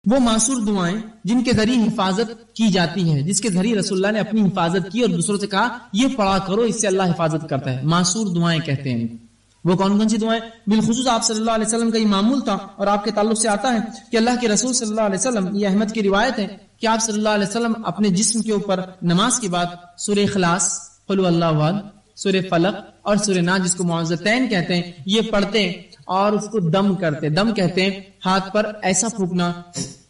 وہ معصور دعائیں جن کے ذریعے حفاظت کی جاتی ہے، جس کے ذریعے رسول اللہ نے اپنی حفاظت کی اور دوسروں سے کہا یہ پڑھا کرو، اس سے اللہ حفاظت کرتا ہے، معصور دعائیں کہتے ہیں۔ وہ کون کون سی دعائیں؟ بالخصوص آپ صلی اللہ علیہ وسلم کا یہ معمول تھا اور آپ کے تعلق سے آتا ہے کہ اللہ کے رسول صلی اللہ علیہ وسلم، یہ احمد کی روایت ہے کہ آپ صلی اللہ علیہ وسلم اپنے جسم کے اوپر نماز کے بعد سورہ اخلاص، قل هو اللہ احد، سورہ فلق اور سورہ ناس جس کو معوذتین کہتے ہیں یہ پڑھتے اور اس کو دم کرتے۔ دم کہتے ہیں ہاتھ پر ایسا پھونکنا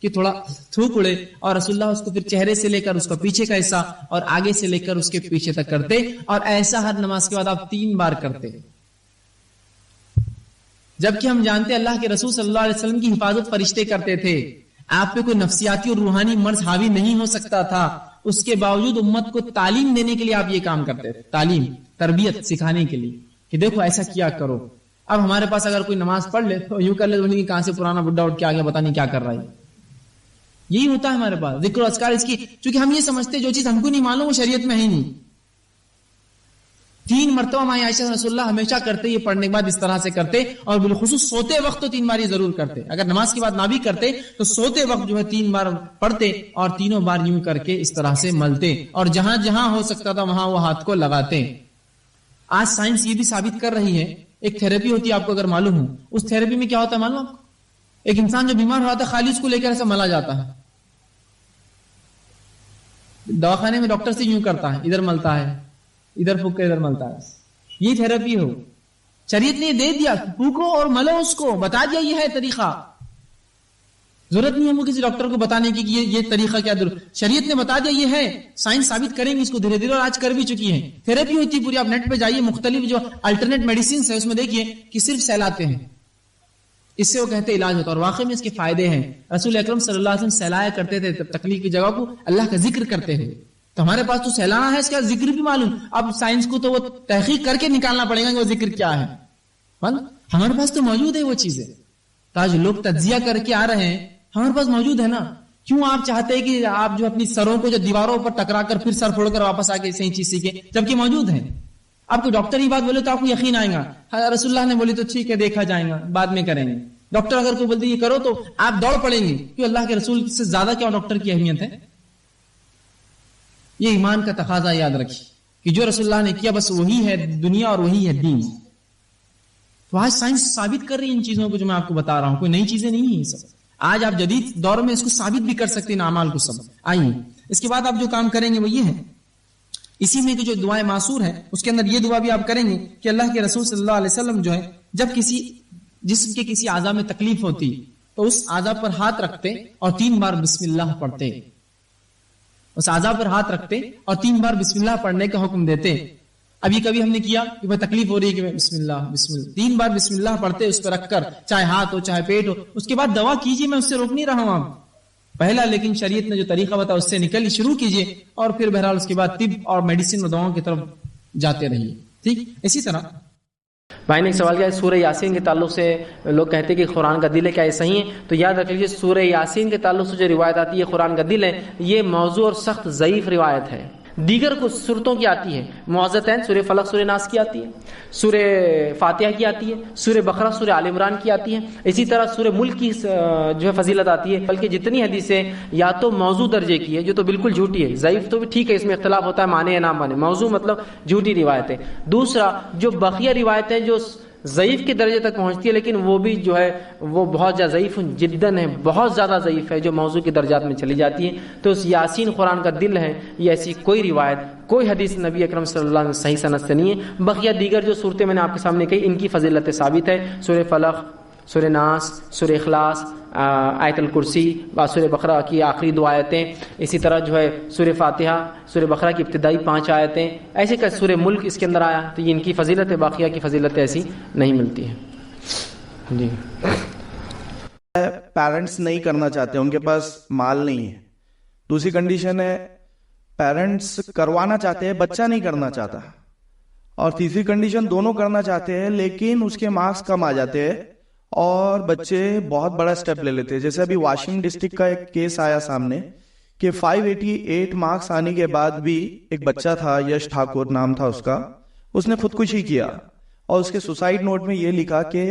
کہ تھوڑا تھوک اڑے، اور رسول اللہ اس کو پھر چہرے سے لے کر اس کا پیچھے کا حصہ اور آگے سے لے کر اس کے پیچھے تک کرتے، اور ایسا ہر نماز کے بعد آپ 3 بار کرتے۔ جبکہ ہم جانتے ہیں اللہ کے رسول صلی اللہ علیہ وسلم کی حفاظت فرشتے کرتے تھے، آپ پہ کوئی نفسیاتی اور روحانی مرض حاوی نہیں ہو سکتا تھا، اس کے باوجود امت کو تعلیم دینے کے لیے آپ یہ کام کرتے تھے، تعلیم تربیت سکھانے کے لیے کہ دیکھو ایسا کیا کرو۔ اب ہمارے پاس اگر کوئی نماز پڑھ لے تو یوں کر لے کہاں سے پرانا بڈھا اٹھ کے آ گیا، پتہ نہیں کیا کر رہا ہے، یہی ہوتا ہے ہمارے پاس ذکر و اذکار اس کی، چونکہ ہم یہ سمجھتے جو چیز ہم کو نہیں معلوم وہ شریعت میں ہے ہی نہیں۔ 3 مرتبہ ماں عائشہ رسول اللہ ہمیشہ کرتے، یہ پڑھنے کے بعد اس طرح سے کرتے، اور بالخصوص سوتے وقت تو 3 بار یہ ضرور کرتے، اگر نماز کے بعد نہ بھی کرتے تو سوتے وقت جو ہے 3 بار پڑھتے اور تینوں بار یوں کر کے اس طرح سے ملتے، اور جہاں جہاں ہو سکتا تھا وہاں وہ ہاتھ کو لگاتے۔ آج سائنس یہ بھی ثابت کر رہی ہے، ایک تھیراپی ہوتی ہے آپ کو اگر معلوم ہو، اس تھیراپی میں کیا ہوتا ہے معلوم آپ کو؟ ایک انسان جو بیمار ہو جاتا ہے خالی اس کو لے کر ایسا ملا جاتا ہے، دواخانے میں ڈاکٹر سے یوں کرتا ہے، ادھر ملتا ہے، ادھر پھونک کے ادھر ملتا ہے، یہ تھیراپی ہو۔ شریعت نے دے دیا، پھونکو اور ملو، اس کو بتا دیا یہ ہے طریقہ، ضرورت نہیں ہے وہ کسی ڈاکٹر کو بتانے کی کہ یہ طریقہ کیا شریعت نے بتا دیا یہ ہے، سائنس ثابت کریں گے اس کو دھیرے دھیرے، اور آج کر بھی چکی ہے۔ تھیراپی ہوتی ہے پوری، آپ نیٹ پہ جائیے، مختلف جو الٹرنیٹ میڈیسنز ہے اس میں دیکھیے کہ صرف سہلاتے ہیں، اس سے وہ کہتے ہیں علاج ہوتا ہے، اور واقعی میں اس کے فائدے ہیں۔ رسول اکرم صلی اللہ علیہ وسلم سہلایا کرتے تھے، تکلیف کی جگہ کو اللہ کا ذکر کرتے ہیں، تو ہمارے پاس تو سہلانا ہے، اس کا ذکر بھی معلوم، اب سائنس کو تو وہ تحقیق کر کے نکالنا پڑے گا کہ وہ ذکر کیا ہے، ہمارے پاس تو موجود ہے وہ چیزیں، تاج لوگ تجزیہ کر کے آ رہے ہیں، ہمارے پاس موجود ہے نا۔ کیوں آپ چاہتے ہیں کہ آپ جو اپنی سروں کو جو دیواروں پر ٹکرا کر پھر سر پھوڑ کر واپس آ کے صحیح چیز سیکھیں، جبکہ موجود ہے؟ آپ کو ڈاکٹر ہی بات بولے تو آپ کو یقین آئے گا، رسول اللہ نے بولی تو ٹھیک ہے دیکھا جائے گا بعد میں کریں گے، ڈاکٹر اگر کوئی بولتے یہ کرو تو آپ دوڑ پڑیں گے، کیوں اللہ کے رسول سے زیادہ کیا ڈاکٹر کی اہمیت ہے؟ یہ ایمان کا تقاضا یاد رکھیے کہ جو رسول اللہ نے کیا بس وہی ہے دنیا اور وہی ہے دین۔ تو آج سائنس ثابت کر رہی ہے ان چیزوں کو جو میں آپ کو بتا رہا ہوں، کوئی نئی چیزیں نہیں ہیں یہ سب، آج آپ جدید دور میں اس کو ثابت بھی کر سکتے ہیں اعمال کو سب۔ آئیے اس کے بعد آپ جو کام کریں گے وہ یہ ہے، اسی میں جو دعائیں معصور ہیں اس کے اندر یہ دعا بھی آپ کریں گے کہ اللہ کے رسول صلی اللہ علیہ وسلم جو ہے جب کسی جسم کے کسی اعضاء میں تکلیف ہوتی تو اس اعضاء پر ہاتھ رکھتے اور 3 بار بسم اللہ پڑھتے، اس اعضاء پر ہاتھ رکھتے اور 3 بار بسم اللہ پڑھنے کا حکم دیتے۔ ابھی کبھی ہم نے کیا کہ بھائی تکلیف ہو رہی ہے کہ بسم اللہ بسم اللہ، 3 بار بسم اللہ پڑھتے اس پر رکھ کر، چاہے ہاتھ ہو چاہے پیٹ ہو، اس کے بعد دوا کیجیے، میں اس سے روک نہیں رہا ہوں آپ پہلا، لیکن شریعت نے جو طریقہ بتایا اس سے نکل شروع کیجیے، اور پھر بہرحال اس کے بعد طب اور میڈیسن اور دواؤں کی طرف جاتے رہیے، ٹھیک۔ اسی طرح بھائی نے ایک سوال کیا ہے سورہ یاسین کے تعلق سے، لوگ کہتے ہیں کہ قرآن کا دل ہے، کیا یہ صحیح ہے؟ تو یاد رکھ لیجیے سورہ یاسین کے تعلق سے جو روایت آتی ہے قرآن کا دل ہے، یہ موضوع اور سخت ضعیف روایت ہے۔ دیگر کچھ صورتوں کی آتی ہے، معوذتین سورہ فلق سورہ ناس کی آتی ہے، سورہ فاتحہ کی آتی ہے، سورہ بقرہ سورہ آل عمران کی آتی ہے، اسی طرح سورہ ملک کی جو ہے فضیلت آتی ہے، بلکہ جتنی حدیثیں یا تو موضوع درجے کی ہے جو تو بالکل جھوٹی ہے، ضعیف تو بھی ٹھیک ہے، اس میں اختلاف ہوتا ہے مانے یا نہ مانے، موضوع مطلب جھوٹی روایت ہے۔ دوسرا جو بقیہ روایتیں جو ضعیف کے درجے تک پہنچتی ہے لیکن وہ بھی جو ہے وہ بہت زیادہ ضعیف جداً ہے، بہت زیادہ ضعیف ہے، جو موضوع کے درجات میں چلی جاتی ہے۔ تو اس یاسین قرآن کا دل ہے، یہ ایسی کوئی روایت کوئی حدیث نبی اکرم صلی اللہ علیہ وسلم صحیح سند سے نہیں ہے۔ بقیہ دیگر جو صورتیں میں نے آپ کے سامنے کہی ان کی فضیلت ثابت ہے، سورہ فلق، سورہ ناس، سورہ اخلاص، آیت الکرسی، سورہ بقرہ کی آخری 2 آیتیں، اسی طرح جو ہے سورہ فاتحہ، سورہ بقرہ کی ابتدائی 5 آیتیں، ایسے کہ سورہ ملک اس کے اندر آیا، تو یہ ان کی فضیلت ہے، باقیہ کی فضیلت ایسی نہیں ملتی ہے۔ جی پیرنٹس نہیں کرنا چاہتے، ان کے پاس مال نہیں ہے۔ دوسری کنڈیشن ہے پیرنٹس کروانا چاہتے ہیں، بچہ نہیں کرنا چاہتا۔ اور تیسری کنڈیشن دونوں کرنا چاہتے ہیں لیکن اس کے مارکس کم آ جاتے ہیں اور بچے بہت بڑا سٹیپ لے لیتے ہیں۔ جیسے ابھی واشنگ ڈسٹرکٹ کا ایک کیس آیا سامنے کہ 588 مارکس آنے کے بعد بھی ایک بچہ تھا، یش ٹھاکر نام تھا اس کا، اس نے خودکشی کیا اور اس کے سوسائڈ نوٹ میں یہ لکھا کہ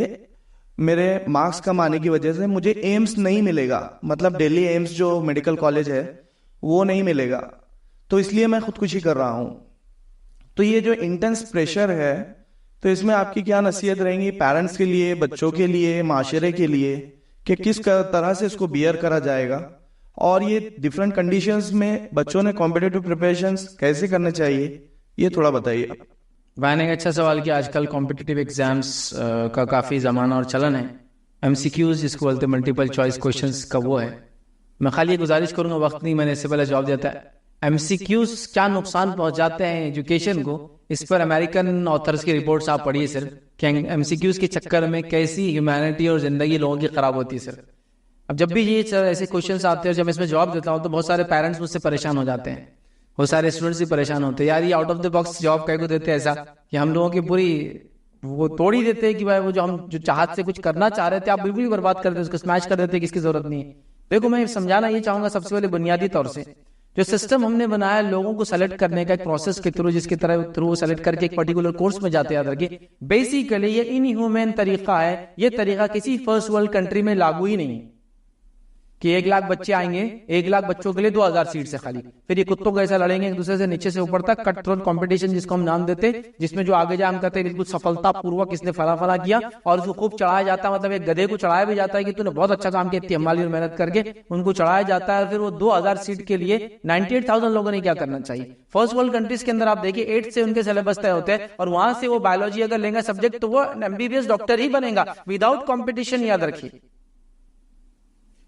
میرے مارکس کم آنے کی وجہ سے مجھے ایمس نہیں ملے گا, مطلب دہلی ایمس جو میڈیکل کالج ہے وہ نہیں ملے گا, تو اس لیے میں خودکشی کر رہا ہوں. تو یہ جو انٹینس پریشر ہے, تو اس میں آپ کی کیا نصیحت رہیں گی پیرنٹس کے لیے, بچوں کے لیے, معاشرے کے لیے, کہ کس طرح سے اس کو بیئر کرا جائے گا, اور یہ ڈفرینٹ کنڈیشنز میں بچوں نے کمپٹیٹیو پریپریشنز کیسے کرنے چاہیے, یہ تھوڑا بتائیے. بھائی نے ایک اچھا سوال کیا. آج کل کمپٹیٹیو ایگزامس کا کافی زمانہ اور چلن ہے. MCQs جس کو بولتے ہیں ملٹیپل چوائس کوشچنس کا وہ ہے. میں خالی یہ گزارش کروں گا, وقت نہیں, میں نے اس سے پہلے جواب دیتا ہے. MCQs کیا نقصان پہنچاتے ہیں ایجوکیشن کو, اس پر امریکن آتھرز کی رپورٹس آپ پڑھیے صرف, کہ MCQs کے چکر میں کیسی ہیومینٹی اور زندگی لوگوں کی خراب ہوتی ہے صرف. اب جب بھی یہ ایسے کوشچنس آتے ہیں اور جب اس میں جواب دیتا ہوں تو بہت سارے پیرنٹس مجھ سے پریشان ہو جاتے ہیں, بہت سارے اسٹوڈنٹس بھی پریشان ہوتے ہیں. یار یہ آؤٹ آف دا باکس جواب کہہ کو دیتے ہیں ایسا کہ ہم لوگوں کی پوری وہ توڑ ہی دیتے ہیں کہ بھائی وہ جو ہم جو چاہت سے کچھ کرنا چاہ رہے تھے آپ بالکل ہی برباد کر دیتے, اس کو اسمیش کر دیتے, کس کی ضرورت نہیں ہے. دیکھو میں سمجھانا یہ چاہوں گا سب سے پہلے بنیادی طور سے جو سسٹم ہم نے بنایا لوگوں کو سلیکٹ کرنے کا ایک پروسیس کے تھرو, جس کے تھرو سلیکٹ کر کے ایک پرٹیکولر کورس میں جاتے ہیں, کہ بیسیکلی یہ انہیومن طریقہ ہے. یہ طریقہ کسی فرسٹ ورلڈ کنٹری میں لاگو ہی نہیں کہ 1 لاکھ بچے آئیں گے, 1 لاکھ بچوں کے لیے 2000 سیٹ سے خالی, پھر یہ کتوں کو ایسا لڑیں گے ایک دوسرے سے نیچے سے اوپر تک, کٹ تھروٹ کمپٹیشن جس کو ہم نام دیتے, جس میں جو آگے جا ہم کہتے ہیں بالکل سفلتا پوروک اس نے فلا کیا, اور اس کو خوب چڑھایا جاتا ہے. مطلب ایک گدھے کو چڑھایا بھی جاتا ہے کہ تو نے بہت اچھا کام کیا, اتنی ہماری اور محنت کر کے ان کو چڑھایا جاتا ہے. پھر وہ 2000 سیٹ کے لیے 98,000 لوگوں نے کیا کرنا چاہیے. فرسٹ ورلڈ کنٹریز کے اندر آپ دیکھیے 8 سے ان کے سلیبس طے ہوتے ہیں, اور وہاں سے وہ بایولوجی اگر لیں گا سبجیکٹ تو وہ MBBS ڈاکٹر ہی بنے گا وداؤٹ کمپٹیشن. یاد رکھیے,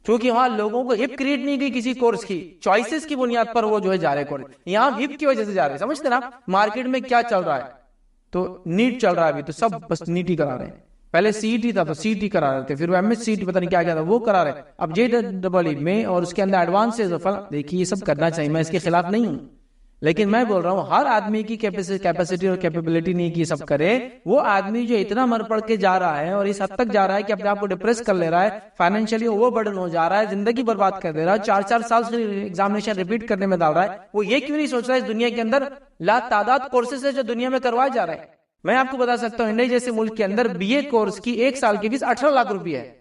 کیونکہ وہاں لوگوں کو ہپ کریٹ نہیں گئی کسی کورس کی, چوائسز کی بنیاد پر وہ جو ہے جا رہے کورس. یہاں ہپ کی وجہ سے جا رہے, سمجھتے نا مارکیٹ میں کیا چل رہا ہے, تو نیٹ چل رہا ہے ابھی, تو سب بس نیٹ ہی کرا رہے ہیں. پہلے CET تھا تو CET کرا رہے تھے, پھر وہ MSCT پتہ نہیں کیا کیا تھا وہ کرا رہے, اب JEE میں اور اس کے اندر ایڈوانسز. دیکھیے یہ سب کرنا چاہیے, میں اس کے خلاف نہیں ہوں, لیکن میں بول رہا ہوں ہر آدمی کی کیپیسٹی اور کیپیبلٹی نہیں کی سب کرے. وہ آدمی جو اتنا مر پڑ کے جا رہا ہے اور اس حد تک جا رہا ہے کہ اپنے آپ کو ڈپریس کر لے رہا ہے, فائنینشلی وہ برڈن ہو جا رہا ہے, زندگی برباد کر دے رہا ہے, 4 سال سے ایگزامینیشن ریپیٹ کرنے میں ڈال رہا ہے, وہ یہ کیوں نہیں سوچ رہا ہے اس دنیا کے اندر لا تعداد کورسز ہے جو دنیا میں کروائے جا رہے ہیں. میں آپ کو بتا سکتا ہوں انڈیا جیسے ملک کے اندر BA کورس کی 1 سال کی فیس 18 لاکھ روپیہ ہے.